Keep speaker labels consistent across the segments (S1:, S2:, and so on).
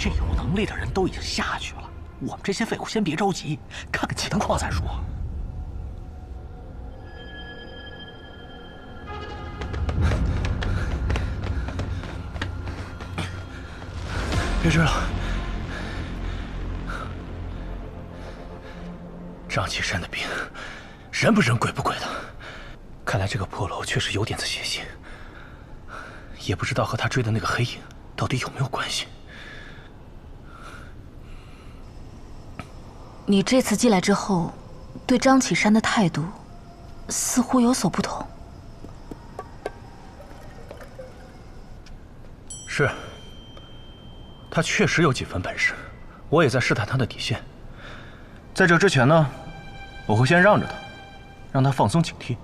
S1: 这有能力的人都已经下去了，我们这些废物先别着急，看看情况再说。
S2: 别追了。张启山的病，人不人鬼不鬼的，看来这个破楼确实有点子邪性，也不知道和他追的那个黑影到底有没有关系。
S3: 你这次进来之后，对张启山的态度似乎有所不同。
S2: 是，他确实有几分本事，我也在试探他的底线。在这之前呢，我会先让着他，让他放松警惕。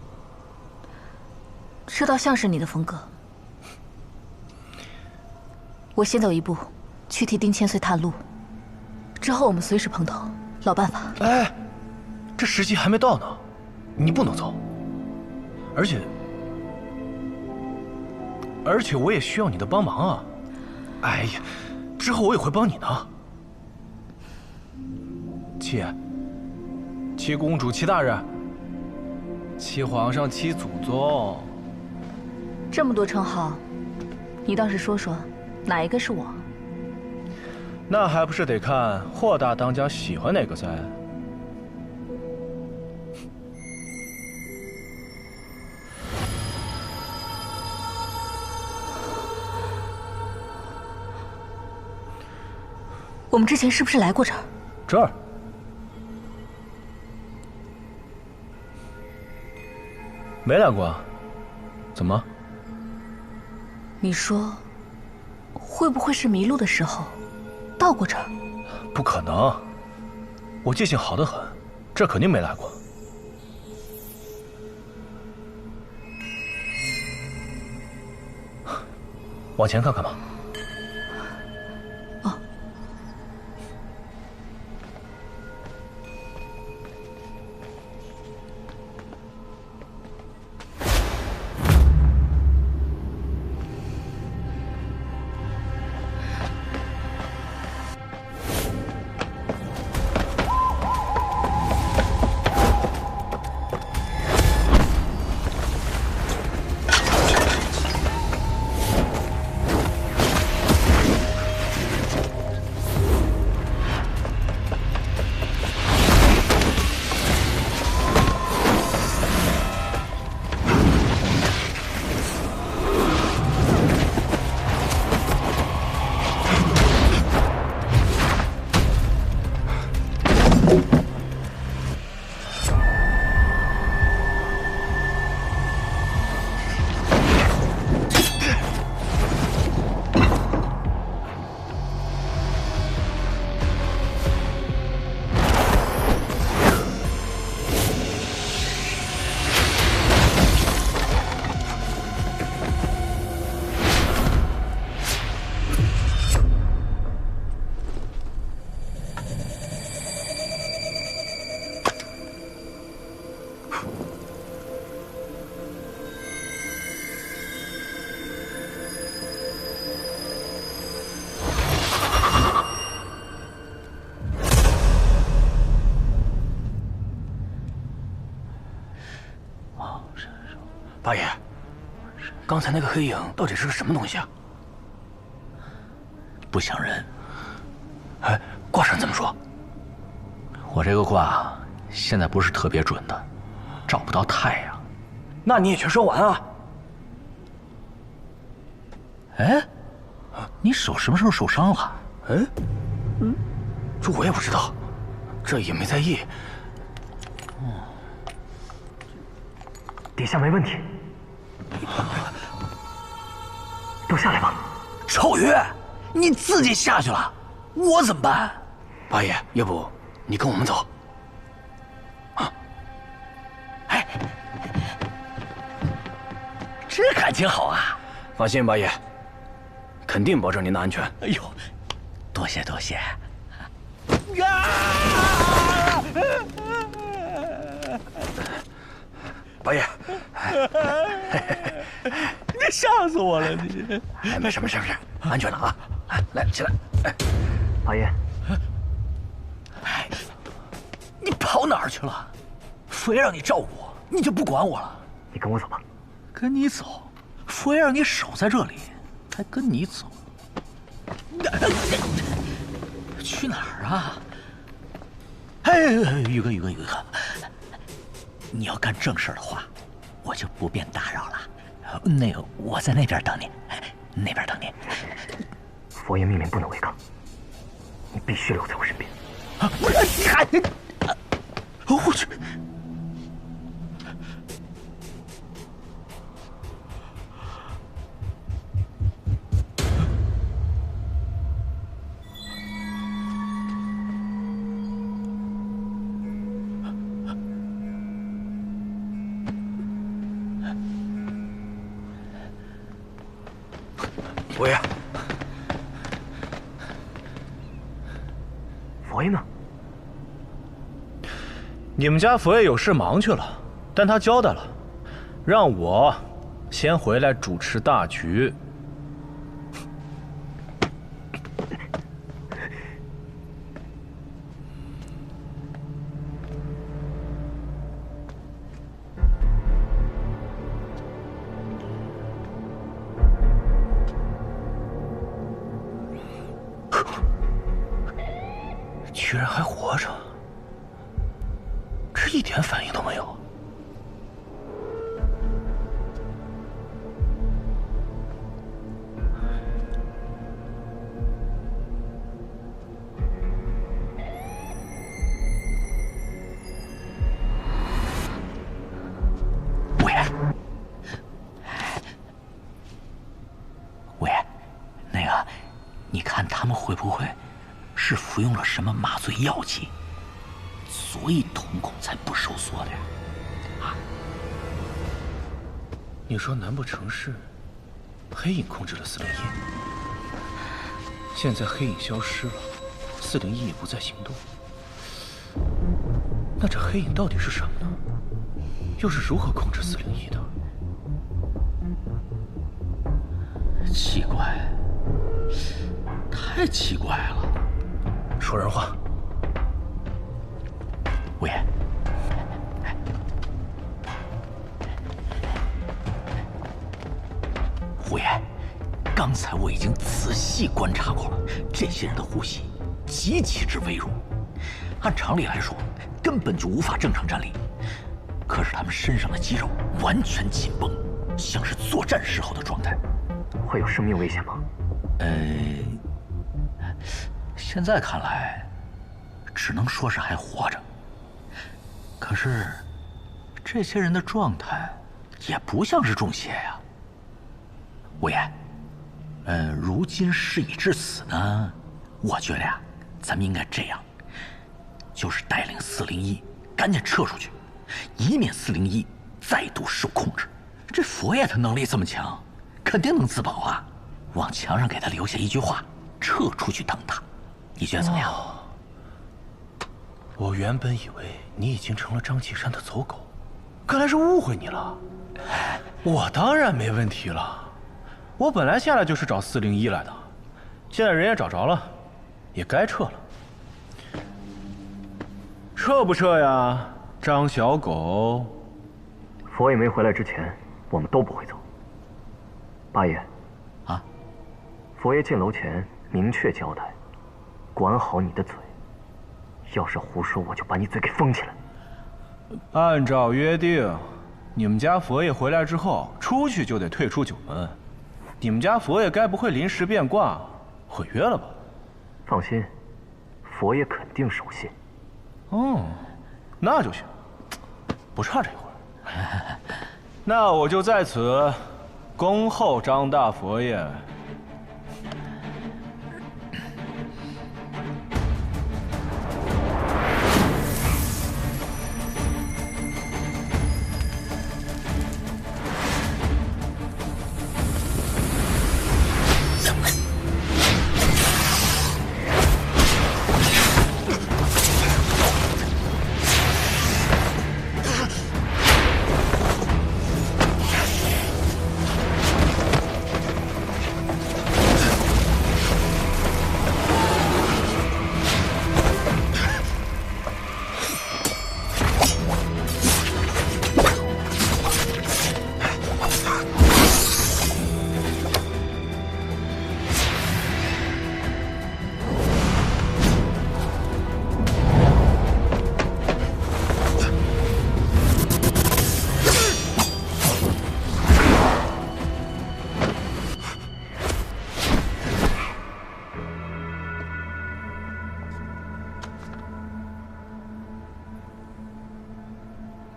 S3: 这倒像是你的风格。我先走一步，去替丁千岁探路，之后我们随时碰头，老办法。
S2: 哎，这时机还没到呢，你不能走。而且我也需要你的帮忙啊！哎呀，之后我也会帮你的。
S4: 七公主、七大人、七皇上、七祖宗，
S3: 这么多称号，你倒是说说，哪一个是我？
S2: 那还不是得看霍大当家喜欢哪个噻。
S3: 我们之前是不是来过这儿？
S2: 这儿。没来过啊？怎么？
S3: 你说，会不会是迷路的时候到过这儿？
S2: 不可能，我记性好得很，这肯定没来过。往前看看吧。
S1: 刚才那个黑影到底是个什么东西啊？不像人。哎，卦上怎么说？我这个卦现在不是特别准的，照不到太阳。那你也全说完啊？哎，你手什么时候受伤了？这我也不知道，这也没在意。
S5: 底下没问题，都下来吧。
S1: 丑月，你自己下去了，我怎么办？八爷，要不你跟我们走？啊？哎，这感情好啊！放心，八爷，肯定保证您的安全。哎呦，多谢多谢。啊！八爷，你吓死我了！你，哎，没事没事没事，安全了啊！来起来，哎，
S5: 八爷，
S1: 哎，你跑哪儿去了？佛爷让你照顾我，你就不管我了？
S5: 你跟我走吧。
S1: 跟你走？佛爷让你守在这里，还跟你走？去哪儿啊？哎，宇哥，你要干正事的话，我就不便打扰了。那个，我在那边等你，那边等你。
S5: 佛爷命令不能违抗，你必须留在我身边。
S1: 啊！不是你还……我去！
S5: 佛爷，佛爷呢？
S2: 你们家佛爷有事忙去了，但他交代了，让我先回来主持大局。居然还活着，这一点反应都没有。
S1: 喂，那个，你看他们会不会是服用了什么麻醉药剂，所以瞳孔才不收缩的呀？啊？
S2: 你说难不成是黑影控制了401？现在黑影消失了，401也不再行动。那这黑影到底是什么呢？又是如何控制401的？
S1: 奇怪，太奇怪了。
S2: 说人话。
S1: 五爷，五爷，刚才我已经仔细观察过了，这些人的呼吸极其之微弱，按常理来说根本就无法正常站立。可是他们身上的肌肉完全紧绷，像是作战时候的状态。
S5: 会有生命危险吗？
S1: 现在看来，只能说是还活着。可是，这些人的状态也不像是中邪呀。五爷，如今事已至此呢，我觉得呀，咱们应该这样，就是带领401赶紧撤出去，以免401再度受控制。这佛爷他能力这么强，肯定能自保啊。往墙上给他留下一句话，撤出去等他。你觉得怎么样？
S2: 我原本以为你已经成了张启山的走狗，看来是误会你了。我当然没问题了，我本来下来就是找401来的，现在人也找着了，也该撤了。撤不撤呀，张小狗？
S5: 佛爷没回来之前，我们都不会走。八爷，
S1: 啊，
S5: 佛爷进楼前明确交代，管好你的嘴，要是胡说，我就把你嘴给封起来。
S2: 按照约定，你们家佛爷回来之后，出去就得退出九门。你们家佛爷该不会临时变卦，毁约了吧？
S5: 放心，佛爷肯定守信。
S2: 哦，那就行，不差这一会儿。那我就在此恭候张大佛爷。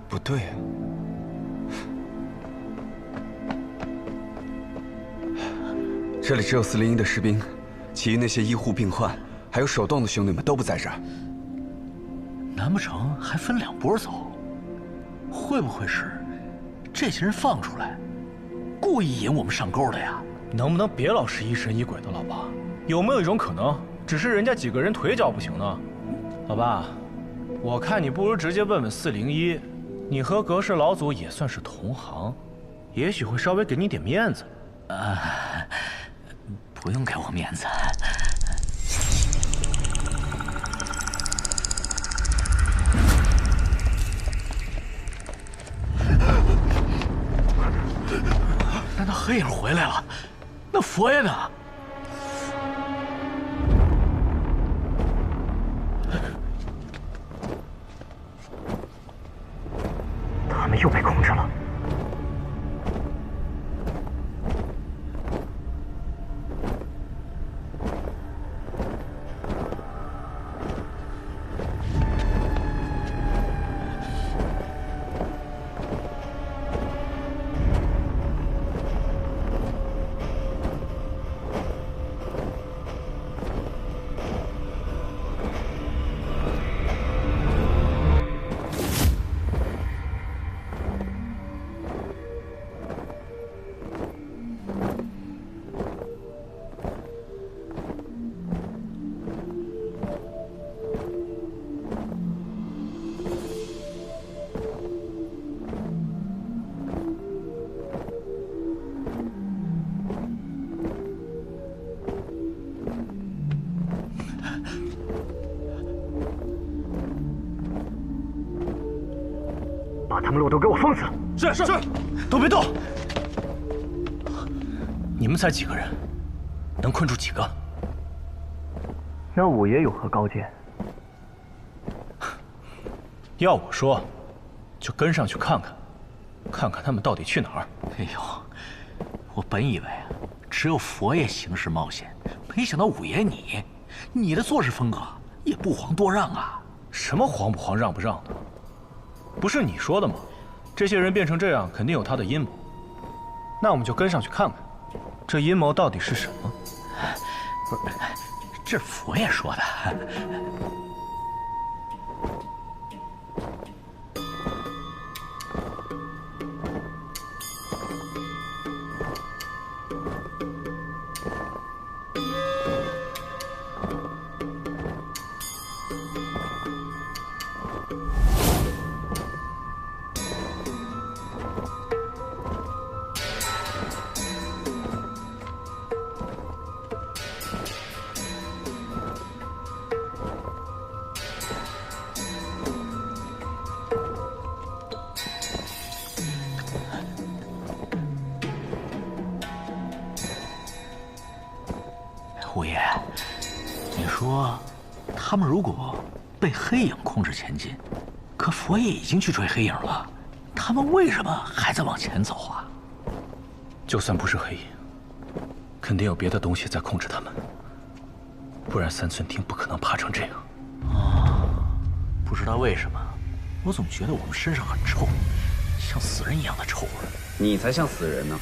S6: 不对啊，这里只有401的士兵，其余那些医护病患还有手动的兄弟们都不在这儿。
S1: 难不成还分2波走？会不会是这些人放出来，故意引我们上钩的呀？
S2: 能不能别老是疑神疑鬼的，老爸？有没有一种可能，只是人家几个人腿脚不行呢？老爸，我看你不如直接问问401。你和格氏老祖也算是同行，也许会稍微给你点面子。
S1: 不用给我面子。难道黑影回来了？那佛爷呢？
S5: 他们又被控制了。把他们路都给我封死！
S2: 是，都别动！你们才几个人，能困住几个？
S5: 那五爷有何高见？
S2: 要我说，就跟上去看看，看看他们到底去哪儿。
S1: 哎呦，我本以为啊，只有佛爷行事冒险，没想到五爷你的做事风格也不遑多让啊！
S2: 什么遑不遑，让不让的？不是你说的吗？这些人变成这样，肯定有他的阴谋。那我们就跟上去看看，这阴谋到底是什么？
S1: 不是，这是佛爷说的。他们如果被黑影控制前进，可佛爷已经去追黑影了，他们为什么还在往前走啊？
S2: 就算不是黑影，肯定有别的东西在控制他们，不然三寸丁不可能怕成这样。
S1: 不知道为什么，我总觉得我们身上很臭，像死人一样的臭味。
S6: 你才像死人呢！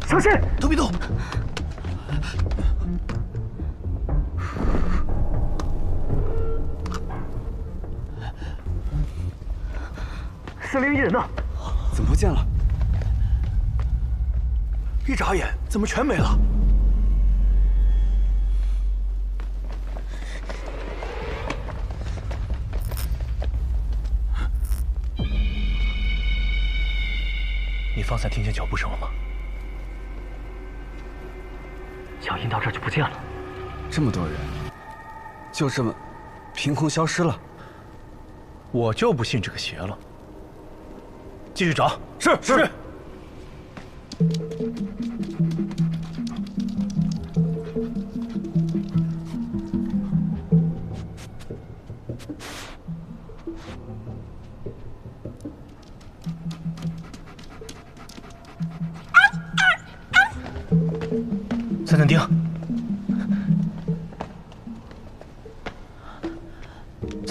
S5: 小心！
S1: 都别动！
S5: 司令一人呢？
S6: 怎么不见了？
S2: 一眨眼，怎么全没了？你方才听见脚步声了吗？
S5: 脚印到这儿就不见了。
S6: 这么多人，就这么凭空消失了？
S2: 我就不信这个邪了。继续找。是。三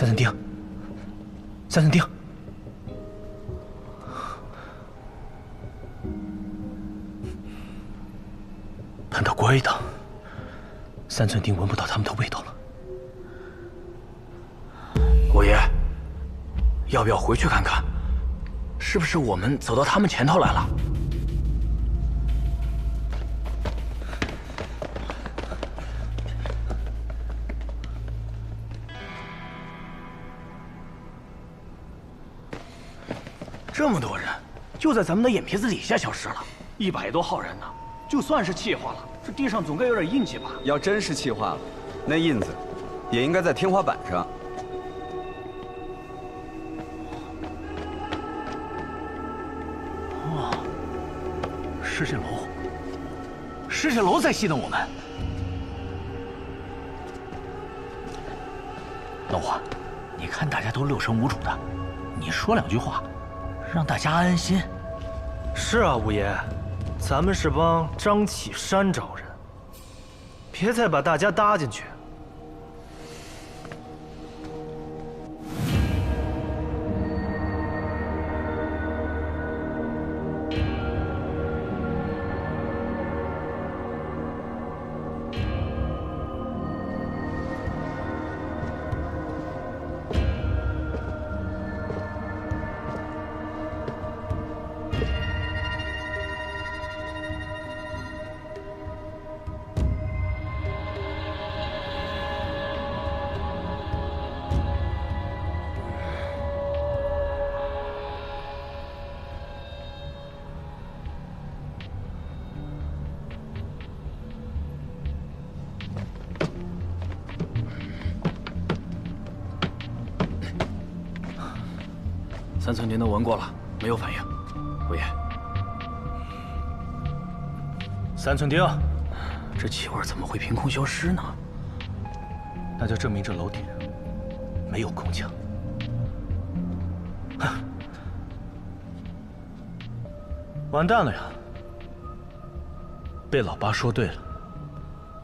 S2: 寸丁，三寸丁，盼得乖的，三寸丁闻不到他们的味道了。
S4: 五爷，要不要回去看看？是不是我们走到他们前头来了？这么多人，就在咱们的眼皮子底下消失了，100多号人呢。就算是气化了，这地上总该有点印记吧？
S6: 要真是气化了，那印子也应该在天花板上。
S1: 哇，失窃楼，失窃楼在戏弄我们。老华，你看大家都六神无主的，你说2句话，让大家安心。
S2: 是啊，五爷，咱们是帮张启山找人，别再把大家搭进去。
S4: 三寸钉都闻过了，没有反应。五爷，
S2: 三寸钉，
S4: 这气味怎么会凭空消失呢？
S2: 那就证明这楼顶没有空墙。哼，完蛋了呀！被老八说对了，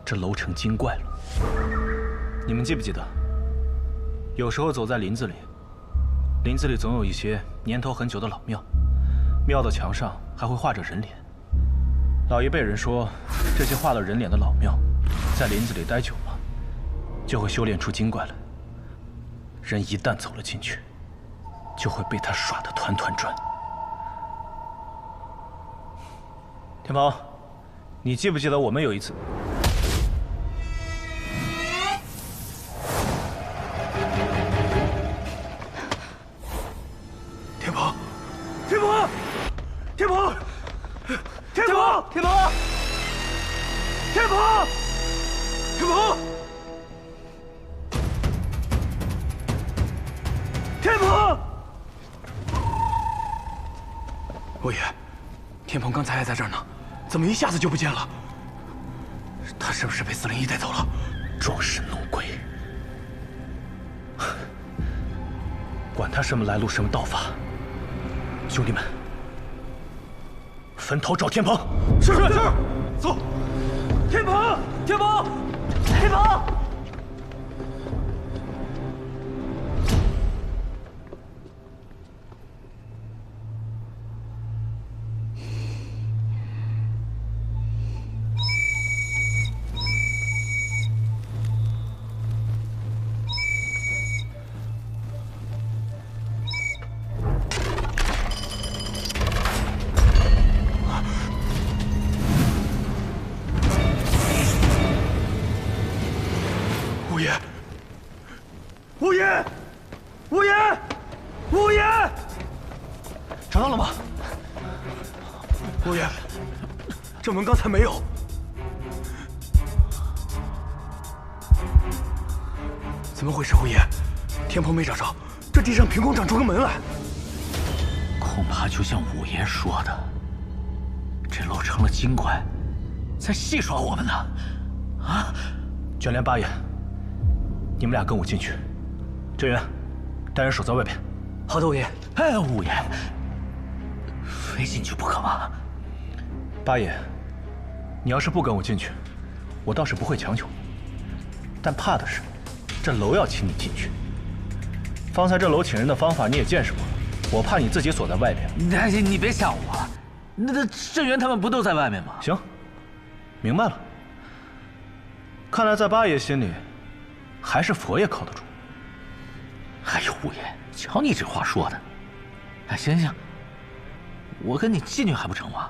S2: 这楼成精怪了。你们记不记得，有时候走在林子里，林子里总有一些年头很久的老庙，庙的墙上还会画着人脸。老一辈人说，这些画了人脸的老庙，在林子里待久了，就会修炼出精怪来。人一旦走了进去，就会被他耍得团团转。天鹏，你记不记得我们有一次？
S4: 天鹏，天鹏，天鹏，天鹏，天鹏，天鹏，天鹏，天鹏！五爷，天鹏刚才还在这儿呢，怎么一下子就不见了？他是不是被401带走了？
S2: 装神弄鬼，管他什么来路，什么道法。兄弟们，分头找天鹏。
S4: 是，走。天鹏，天鹏，天鹏！五爷，找到了吗？五爷，这门刚才没有。怎么回事，五爷？天蓬没找着，这地上凭空长出个门来。
S1: 恐怕就像五爷说的，这楼成了精怪，在戏耍我们呢。啊！
S2: 卷帘八爷，你们俩跟我进去。郑源，带人守在外边。
S4: 好的，五爷。
S1: 哎，五爷，非进去不可吗？
S2: 八爷，你要是不跟我进去，我倒是不会强求你，但怕的是，这楼要请你进去。方才这楼请人的方法你也见识过了，我怕你自己锁在外边。
S1: 你别吓我，那郑源他们不都在外面吗？
S2: 行，明白了。看来在八爷心里，还是佛爷靠得住。
S1: 哎呦，五爷，瞧你这话说的。哎，行，我跟你进去还不成吗？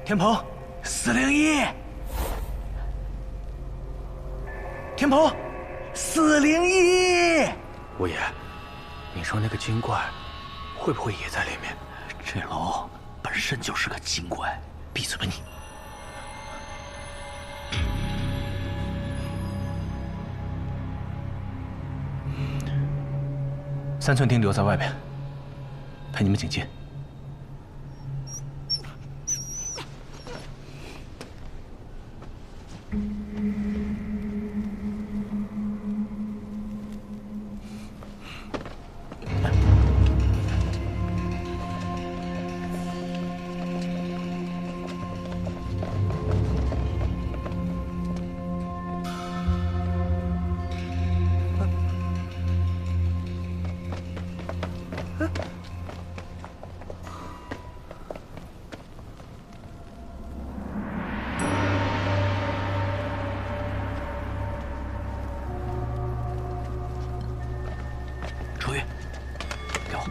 S2: 天鹏
S1: ，401，
S2: 天鹏
S1: ，401。
S4: 五爷，你说那个精怪，会不会也在里面？
S1: 这楼本身就是个精怪，闭嘴吧你！
S2: 三寸钉留在外边，陪你们警戒。
S1: 秋月，给我。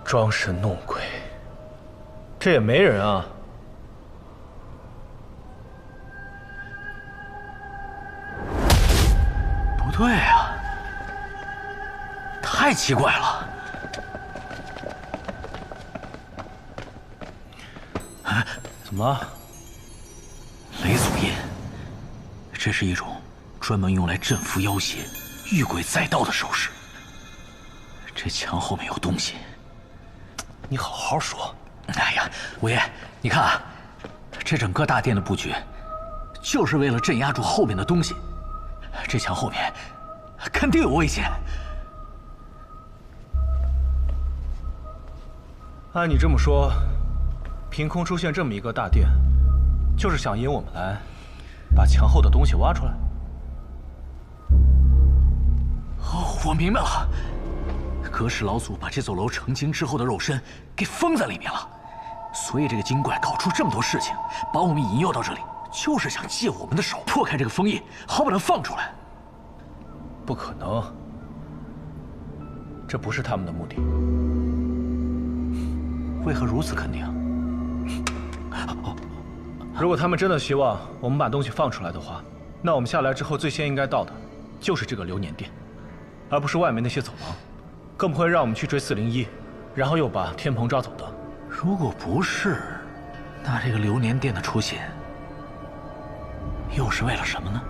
S2: 装神弄鬼，这也没人啊！
S1: 不对啊，太奇怪了。
S2: 怎么了？
S1: 雷祖印，这是一种专门用来镇服妖邪、遇鬼载道的手势。这墙后面有东西。
S2: 你好好说。
S1: 哎呀，五爷，你看啊，这整个大殿的布局，就是为了镇压住后面的东西。这墙后面肯定有危险。
S2: 按你这么说，凭空出现这么一个大殿，就是想引我们来，把墙后的东西挖出来？
S1: 哦，我明白了。葛氏老祖把这座楼成精之后的肉身给封在里面了，所以这个精怪搞出这么多事情，把我们引诱到这里，就是想借我们的手破开这个封印，好把它放出来。
S2: 不可能，这不是他们的目的。
S1: 为何如此肯定？
S2: 如果他们真的希望我们把东西放出来的话，那我们下来之后最先应该到的，就是这个流年殿，而不是外面那些走廊。更不会让我们去追401，然后又把天蓬抓走的。
S1: 如果不是，那这个流年殿的出现，又是为了什么呢？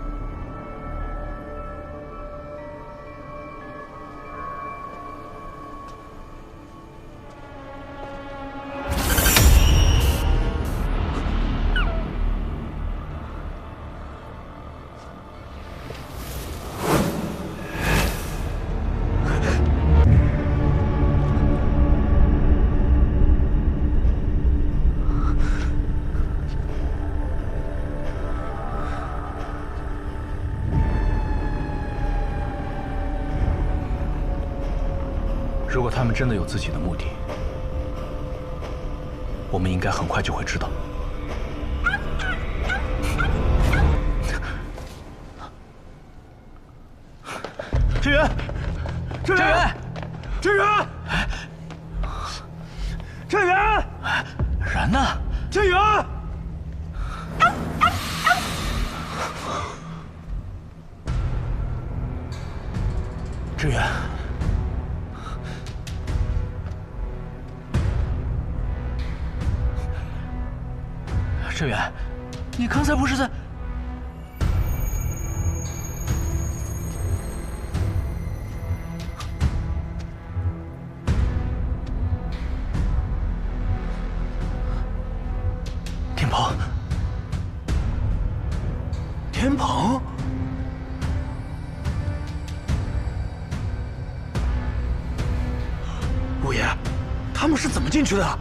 S2: 如果他们真的有自己的目的，我们应该很快就会知道。
S4: 镇元，镇元，镇元，镇元，
S1: 人呢？
S4: 镇元，
S2: 志远。
S1: 志远，你刚才不是在……天蓬，天蓬，
S4: 五爷，他们是怎么进去的？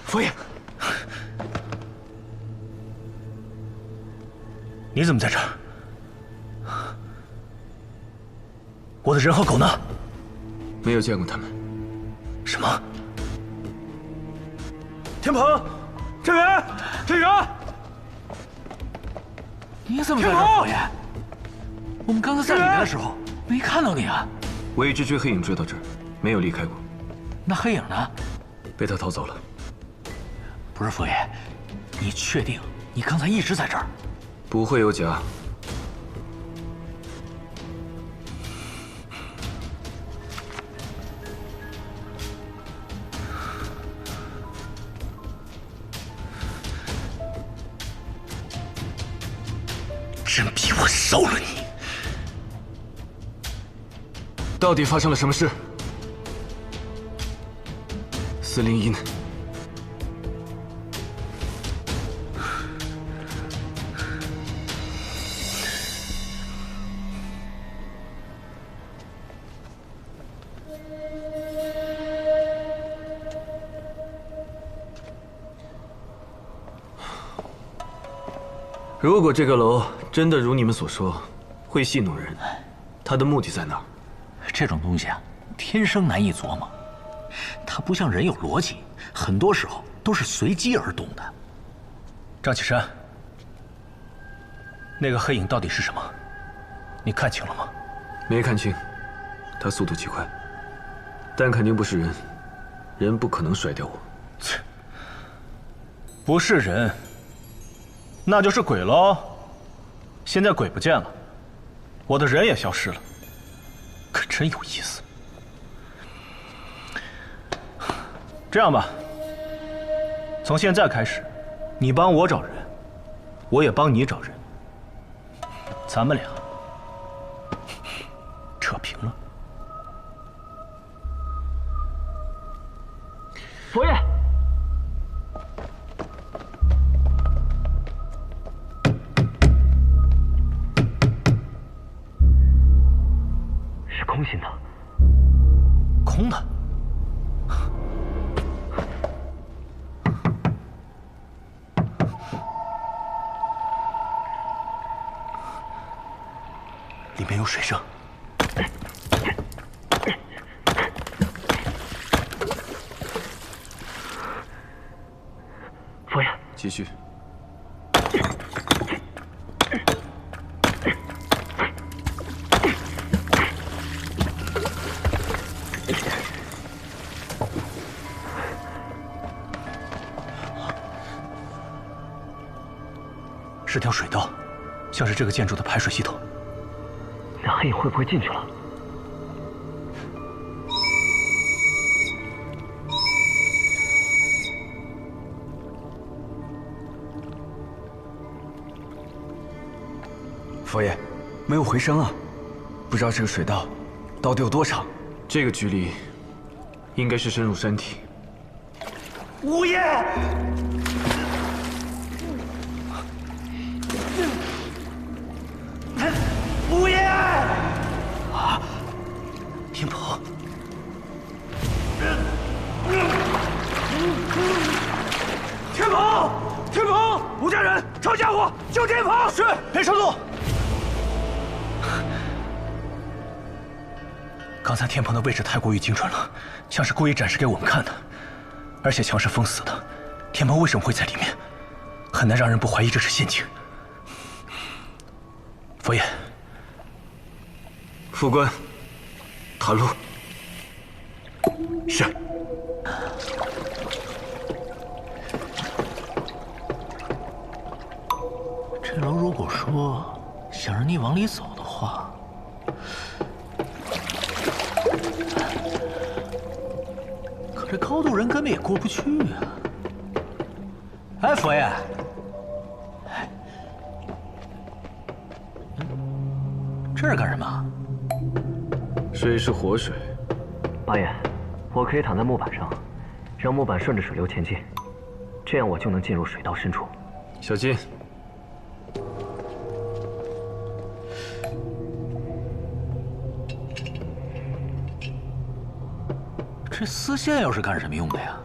S2: 佛爷，你怎么在这儿？我的人和狗呢？
S6: 没有见过他们。
S2: 什么？
S4: 天蓬，镇元，镇元，
S1: 你怎么在这儿，佛爷？我们刚才在里面的时候没看到你啊。
S6: 我一直追黑影追到这儿，没有离开过。
S1: 那黑影呢？
S6: 被他逃走了。
S1: 不是佛爷，你确定你刚才一直在这儿？
S6: 不会有假。
S1: 真逼我烧了你！
S6: 到底发生了什么事？司令一呢？如果这个楼真的如你们所说，会戏弄人，它的目的在哪儿？
S1: 这种东西啊，天生难以琢磨。它不像人有逻辑，很多时候都是随机而动的。
S2: 张启山，那个黑影到底是什么？你看清了吗？
S6: 没看清，他速度极快，但肯定不是人，人不可能甩掉我。
S2: 切，不是人，那就是鬼喽。现在鬼不见了，我的人也消失了，可真有意思。这样吧，从现在开始，你帮我找人，我也帮你找人，咱们俩扯平了。
S5: 佛爷，是空心的。
S2: 空的。里面有水声。
S5: 佛爷，
S6: 继续。
S2: 是条水道，像是这个建筑的排水系统。
S5: 那黑影会不会进去了？
S6: 佛爷，没有回声啊！不知道这个水道到底有多长？这个距离，应该是深入山体。
S4: 五爷，五爷！
S2: 啊，天蓬！
S4: 天蓬！天蓬！吴家人，抄家伙，救天蓬！
S2: 是，裴少路。刚才天蓬的位置太过于精准了，像是故意展示给我们看的，而且墙是封死的，天蓬为什么会在里面？很难让人不怀疑这是陷阱。佛爷，
S6: 副官，探路。
S2: 是。
S1: 这楼如果说想让你往里走的话，可这高度人根本也过不去啊！哎，佛爷，这是干什么？
S6: 水是活水。
S5: 八爷，我可以躺在木板上，让木板顺着水流前进，这样我就能进入水道深处。
S6: 小金。
S1: 这丝线又是干什么用的呀？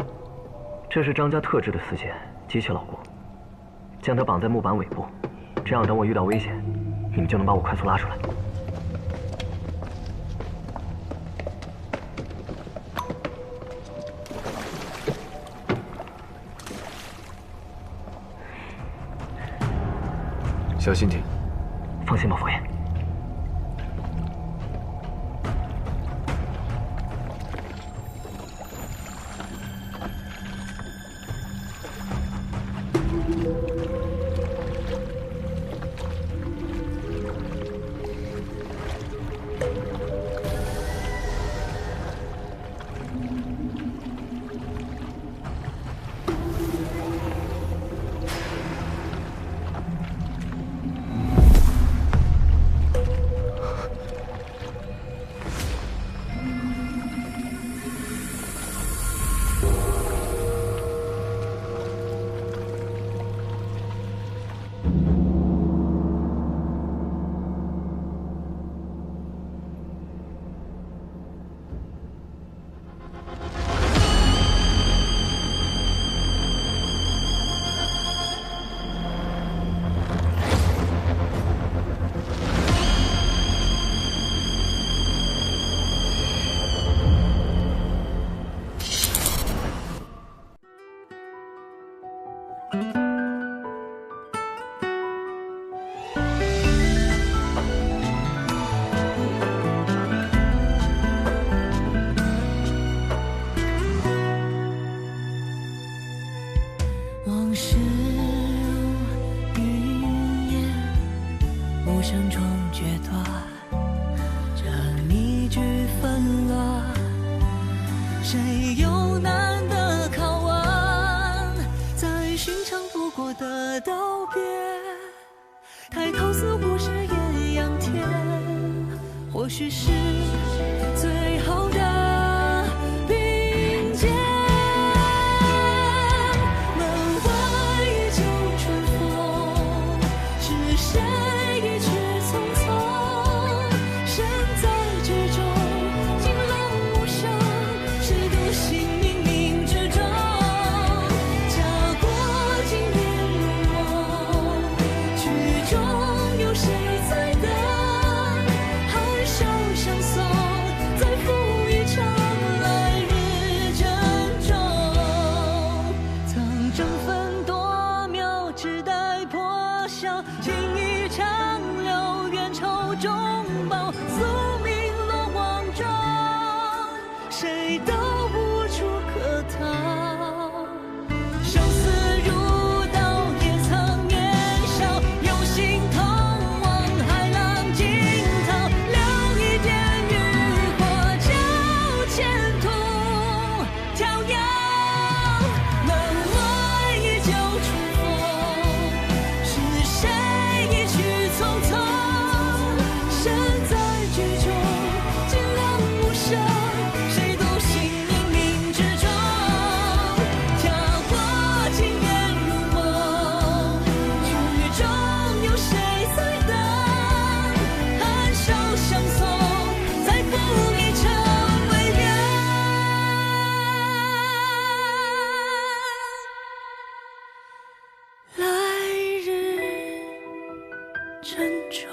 S5: 这是张家特制的丝线，极其牢固，将它绑在木板尾部，这样等我遇到危险，你们就能把我快速拉出来。
S6: 小心点。
S5: 放心吧，佛爷。
S7: 的道别，抬头似乎是艳阳天，或许是最好的并肩。门外依旧春风，是谁一去匆匆？身在剧中，惊浪无声，谁独行冥冥之中？家国经年如梦，曲中有谁在等？含笑相送，再赴一场来日珍重。曾争分夺秒，只待破晓，情一长留，冤仇终报。宿命落网中，谁都无处可逃。生死如刀，也曾年少，有心同往海浪惊涛，留一点渔火，教前途飘摇。门外依旧春风，是谁一去匆匆？身在剧中，惊浪无声，谁独行冥冥之中？家国经年如梦，曲中有谁在等？含笑相送，再赴一程为缘，来日珍重。